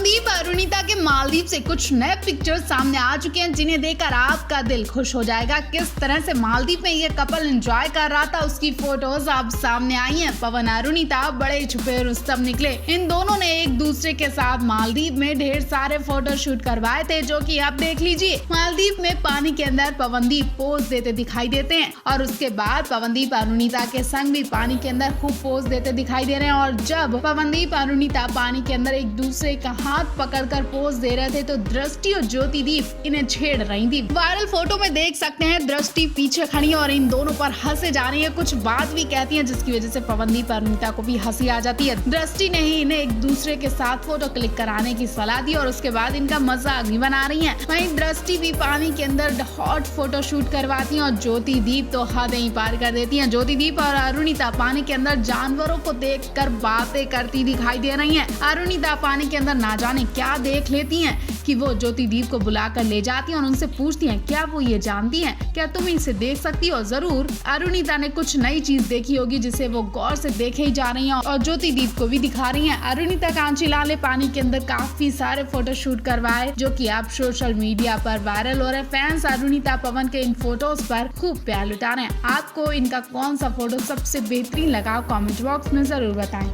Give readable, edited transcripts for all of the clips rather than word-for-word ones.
पवनदीप अरुणिता के मालदीव से कुछ नए पिक्चर्स सामने आ चुके हैं जिन्हें देखकर आपका दिल खुश हो जाएगा। किस तरह से मालदीव में ये कपल एंजॉय कर रहा था उसकी फोटोज अब सामने आई हैं। पवन अरुणिता बड़े छुपे रुस्तम निकले। इन दोनों ने एक दूसरे के साथ मालदीव में ढेर सारे फोटो शूट करवाए थे, जो कि आप देख लीजिए। मालदीव में पानी के अंदर पवनदीप पोज देते दिखाई देते हैं और उसके बाद पवनदीप अरुणिता के संग भी पानी के अंदर खूब पोज देते दिखाई दे रहे हैं। और जब पवनदीप अरुणिता पानी के अंदर एक दूसरे का हाथ पकड़कर पोज दे रहे थे तो दृष्टि और ज्योतिदीप इन्हें छेड़ रही थी। वायरल फोटो में देख सकते हैं दृष्टि पीछे खड़ी है और इन दोनों पर हंसे जा रही है, कुछ बात भी कहती है जिसकी वजह से पवनदीप अरुणिता को भी हंसी आ जाती है। दृष्टि ने ही इन्हें एक दूसरे के साथ फोटो क्लिक कराने की सलाह दी और उसके बाद इनका मजाक भी बना रही है। वहीं दृष्टि भी पानी के अंदर हॉट फोटो शूट करवाती है और ज्योतिदीप तो हद ही पार कर देती है। ज्योतिदीप और अरुणिता पानी के अंदर जानवरों को देखकर बातें करती दिखाई दे रही है। अरुणिता पानी के अंदर ना जाने क्या देख लेती हैं कि वो ज्योतिदीप को बुलाकर ले जाती हैं और उनसे पूछती हैं क्या वो ये जानती हैं, क्या तुम इसे देख सकती हो। जरूर अरुणिता ने कुछ नई चीज देखी होगी जिसे वो गौर से देखे ही जा रही हैं और ज्योतिदीप को भी दिखा रही हैं। अरुणिता कांचीलाल ने पानी के अंदर काफी सारे फोटो शूट करवाए जो कि आप सोशल मीडिया पर वायरल हो रहे। फैंस अरुणिता पवन के इन फोटोज पर खूब प्यार लुटा रहे हैं। आपको इनका कौन सा फोटो सबसे बेहतरीन लगा कमेंट बॉक्स में जरूर बताएं।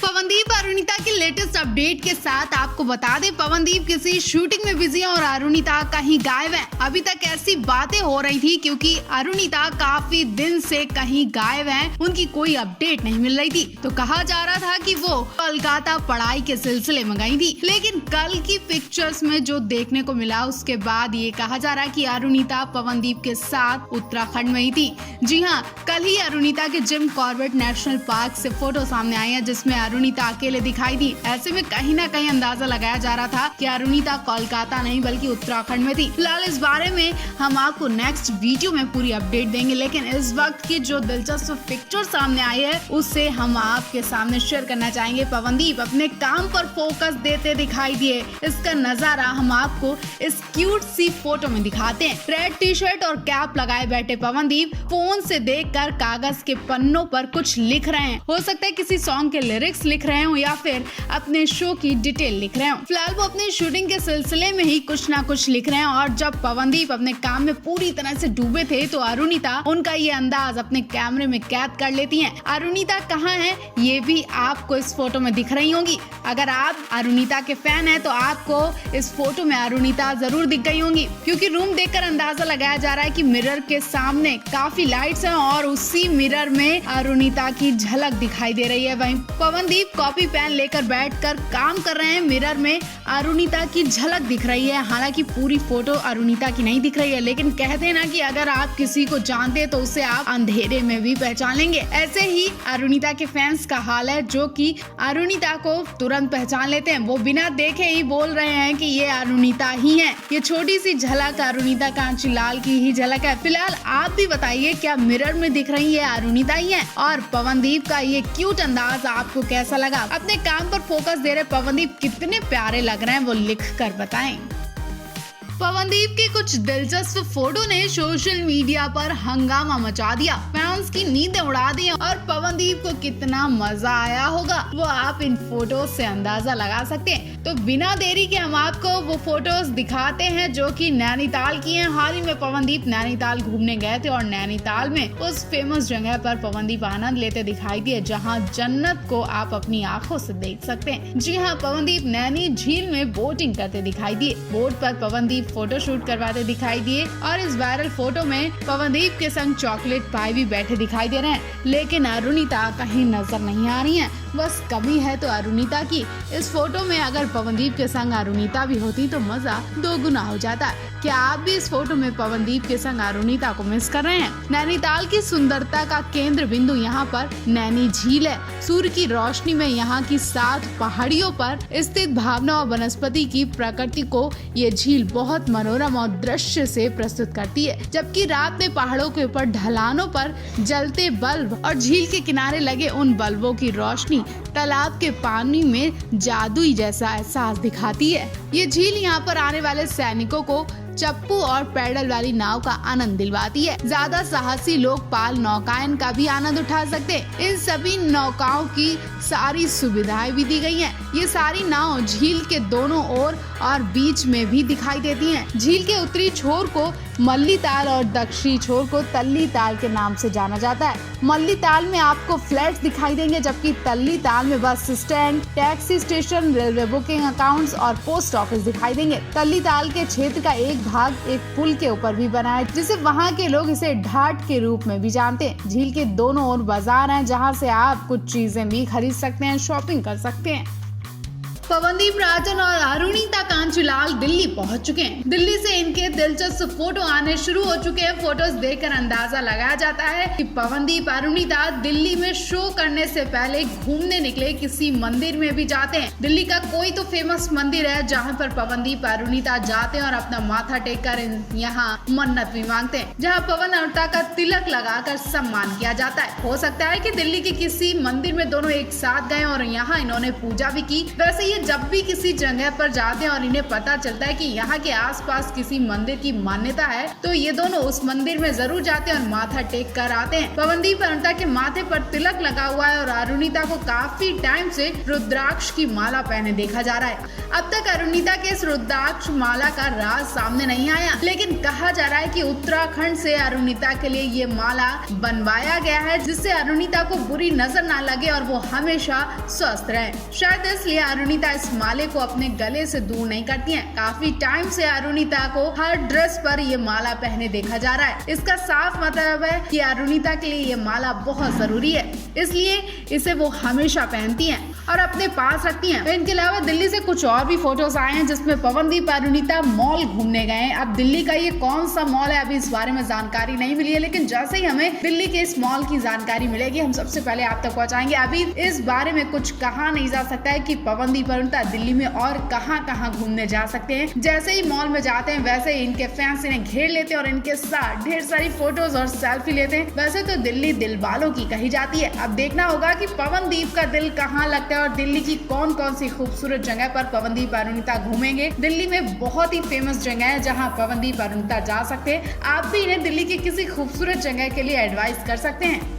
पवनदीप अरुणिता की लेटेस्ट अपडेट के साथ आपको बता दें, पवनदीप किसी शूटिंग में बिजी है और अरुणिता कहीं गायब है। अभी तक ऐसी बातें हो रही थी क्योंकि अरुणिता काफी दिन से कहीं गायब है, उनकी कोई अपडेट नहीं मिल रही थी। तो कहा जा रहा था कि वो कोलकाता पढ़ाई के सिलसिले में गई थी, लेकिन कल की पिक्चर्स में जो देखने को मिला उसके बाद ये कहा जा रहा है कि अरुणिता पवनदीप के साथ उत्तराखंड में ही थी। जी हाँ, कल ही अरुणिता के जिम कॉर्बेट नेशनल पार्क से फोटो सामने आई है जिसमें अरुणिता अकेले दिखाई दी। ऐसे में कहीं ना कहीं अंदाजा लगाया जा रहा था कि अरुणिता कोलकाता नहीं बल्कि उत्तराखंड में थी। फिलहाल इस बारे में हम आपको नेक्स्ट वीडियो में पूरी अपडेट देंगे, लेकिन इस वक्त की जो दिलचस्प पिक्चर सामने आई है उससे हम आपके सामने शेयर करना चाहेंगे। पवनदीप अपने काम पर फोकस देते दिखाई दिए। इसका नजारा हम आपको इस क्यूट सी फोटो में दिखाते हैं। रेड टी शर्ट और कैप लगाए बैठे पवनदीप फोन से देखकर कागज के पन्नों पर कुछ लिख रहे हैं। हो सकता है किसी सॉन्ग के लिरिक्स लिख रहे हो या फिर अपने शो की डिटेल लिख रहे हो। फिलहाल वो अपने शूटिंग के सिलसिले में ही कुछ ना कुछ लिख रहे हैं और जब पवनदीप अपने काम में पूरी तरह से डूबे थे तो अरुणिता उनका ये अंदाज अपने कैमरे में कैद कर लेती हैं। अरुणिता कहाँ है ये भी आपको इस फोटो में दिख रही होंगी। अगर आप अरुणिता के फैन हैं तो आपको इस फोटो में अरुणिता जरूर दिख गई होंगी, क्योंकि रूम देखकर अंदाजा लगाया जा रहा है कि मिरर के सामने काफी लाइट्स हैं और उसी मिरर में अरुणिता की झलक दिखाई दे रही है। वहीं पवनदीप कॉपी पेन लेकर बैठकर काम कर रहे हैं। मिरर में अरुणिता की झलक दिख रही है। हालांकि पूरी फोटो अरुणिता की नहीं दिख रही है, लेकिन कहते हैं ना कि अगर आप किसी को जानते हैं तो उसे आप अंधेरे में भी पहचान लेंगे। ऐसे ही अरुणिता के फैंस का हाल है जो कि अरुणिता को तुरंत पहचान लेते हैं। वो बिना देखे ही बोल रहे हैं कि ये अरुणिता ही है। ये छोटी सी झलक अरुणिता कांचीलाल की ही झलक है। फिलहाल आप भी बताइए क्या मिरर में दिख रही है अरुणिता ही है, और पवनदीप का ये क्यूट अंदाज आपको कैसा लगा। अपने काम पर फोकस दे रहे पवनदीप कितने प्यारे लग रहे हैं वो लिख कर बताएं। पवनदीप के कुछ दिलचस्प फोटो ने सोशल मीडिया पर हंगामा मचा दिया। फैंस की नींदें उड़ा दी और पवनदीप को कितना मजा आया होगा वो आप इन फोटो से अंदाजा लगा सकते हैं। तो बिना देरी के हम आपको वो फोटोज दिखाते हैं जो कि नैनीताल की हैं। हाल ही में पवनदीप नैनीताल घूमने गए थे और नैनीताल में उस फेमस जगह पर पवनदीप आनंद लेते दिखाई दिए जहां जन्नत को आप अपनी आंखों से देख सकते हैं। जी हाँ, पवनदीप नैनी झील में बोटिंग करते दिखाई दिए। बोट पर पवनदीप फोटो शूट करवाते दिखाई दिए और इस वायरल फोटो में पवनदीप के संग चॉकलेट पाई भी बैठे दिखाई दे रहे हैं, लेकिन अरुणिता कहीं नजर नहीं आ रही हैं। बस कमी है तो अरुणिता की। इस फोटो में अगर पवनदीप के संग अरुणिता भी होती तो मजा दोगुना हो जाता। क्या आप भी इस फोटो में पवनदीप के संग अरुणिता को मिस कर रहे हैं? नैनीताल की सुंदरता का केंद्र बिंदु यहाँ पर नैनी झील है। सूर्य की रोशनी में यहाँ की 7 पहाड़ियों पर स्थित भावना और वनस्पति की प्रकृति को ये झील बहुत मनोरम और दृश्य से प्रस्तुत करती है। जबकि रात में पहाड़ों के ऊपर ढलानों पर जलते बल्ब और झील के किनारे लगे उन बल्बों की रोशनी तालाब के पानी में जादुई जैसा एहसास दिखाती है। ये झील यहाँ पर आने वाले सैनिकों को चप्पू और पैडल वाली नाव का आनंद दिलवाती है। ज्यादा साहसी लोग पाल नौकायन का भी आनंद उठा सकते हैं। इन सभी नौकाओं की सारी सुविधाएं भी दी गई हैं। ये सारी नाव झील के दोनों ओर और बीच में भी दिखाई देती हैं। झील के उत्तरी छोर को मल्ली ताल और दक्षिणी छोर को तल्ली ताल के नाम से जाना जाता है। मल्ली ताल में आपको फ्लैट्स दिखाई देंगे, जबकि तल्ली ताल में bus stand, taxi station, railway booking accounts और पोस्ट ऑफिस दिखाई देंगे। तल्ली ताल के क्षेत्र का एक भाग एक पुल के ऊपर भी बना है, जिसे वहाँ के लोग इसे ढाट के रूप में भी जानते हैं। झील के दोनों ओर बाजार हैं, जहाँ से आप कुछ चीजें भी खरीद सकते हैं, शॉपिंग कर सकते हैं। पवनदीप राजन और अरुणिता कांचीलाल दिल्ली पहुंच चुके हैं। दिल्ली से इनके दिलचस्प फोटो आने शुरू हो चुके हैं। फोटोज देखकर अंदाजा लगाया जाता है कि पवनदीप अरुणिता दिल्ली में शो करने से पहले घूमने निकले किसी मंदिर में भी जाते हैं। दिल्ली का कोई तो फेमस मंदिर है जहां पर पवनदीप अरुणिता जाते हैं और अपना माथा टेक कर यहाँ मन्नत भी मांगते हैं, जहाँ पवन अरुणिता का तिलक लगाकर सम्मान किया जाता है। हो सकता है कि दिल्ली के किसी मंदिर में दोनों एक साथ गए और यहाँ इन्होंने पूजा भी की। वैसे ये जब भी किसी जगह पर जाते हैं और इन्हें पता चलता है कि यहाँ के आसपास किसी मंदिर की मान्यता है, तो ये दोनों उस मंदिर में जरूर जाते हैं और माथा टेक कर आते हैं। पवनदीप अरुणिता के माथे पर तिलक लगा हुआ है और अरुणिता को काफी टाइम से रुद्राक्ष की माला पहने देखा जा रहा है। अब तक अरुणिता के इस रुद्राक्ष माला का राज सामने नहीं आया, लेकिन कहा जा रहा है कि उत्तराखंड से अरुणिता के लिए ये माला बनवाया गया है, जिससे अरुणिता को बुरी नजर ना लगे और वो हमेशा स्वस्थ रहे। शायद इसलिए अरुणिता इस माले को अपने गले से दूर नहीं करती हैं। काफी टाइम से अरुणिता को हर ड्रेस पर ये माला पहने देखा जा रहा है। इसका साफ मतलब है कि अरुणिता के लिए ये माला बहुत जरूरी है, इसलिए इसे वो हमेशा पहनती हैं और अपने पास रखती हैं। इनके अलावा दिल्ली से कुछ और भी फोटोज आए हैं, जिसमें पवनदीप अरुणिता मॉल घूमने गए हैं। अब दिल्ली का ये कौन सा मॉल है, अभी इस बारे में जानकारी नहीं मिली है, लेकिन जैसे ही हमें दिल्ली के इस मॉल की जानकारी मिलेगी, हम सबसे पहले आप तक पहुंचाएंगे। अभी इस बारे में कुछ कहा नहीं जा सकता है कि पवनदीप अरुणिता दिल्ली में और कहां घूमने जा सकते हैं। जैसे ही मॉल में जाते हैं, वैसे ही इनके फैंस इन्हें घेर लेते हैं और इनके साथ ढेर सारी फोटोज और सेल्फी लेते हैं। वैसे तो दिल्ली दिल वालों की कही जाती है। अब देखना होगा कि पवनदीप का दिल कहाँ लगता है और दिल्ली की कौन कौन सी खूबसूरत जगह पर पवनदीप अरुणिता घूमेंगे। दिल्ली में बहुत ही फेमस जगह है जहाँ पवनदीप अरुणिता जा सकते हैं। आप भी इन्हें दिल्ली की किसी खूबसूरत जगह के लिए एडवाइस कर सकते हैं।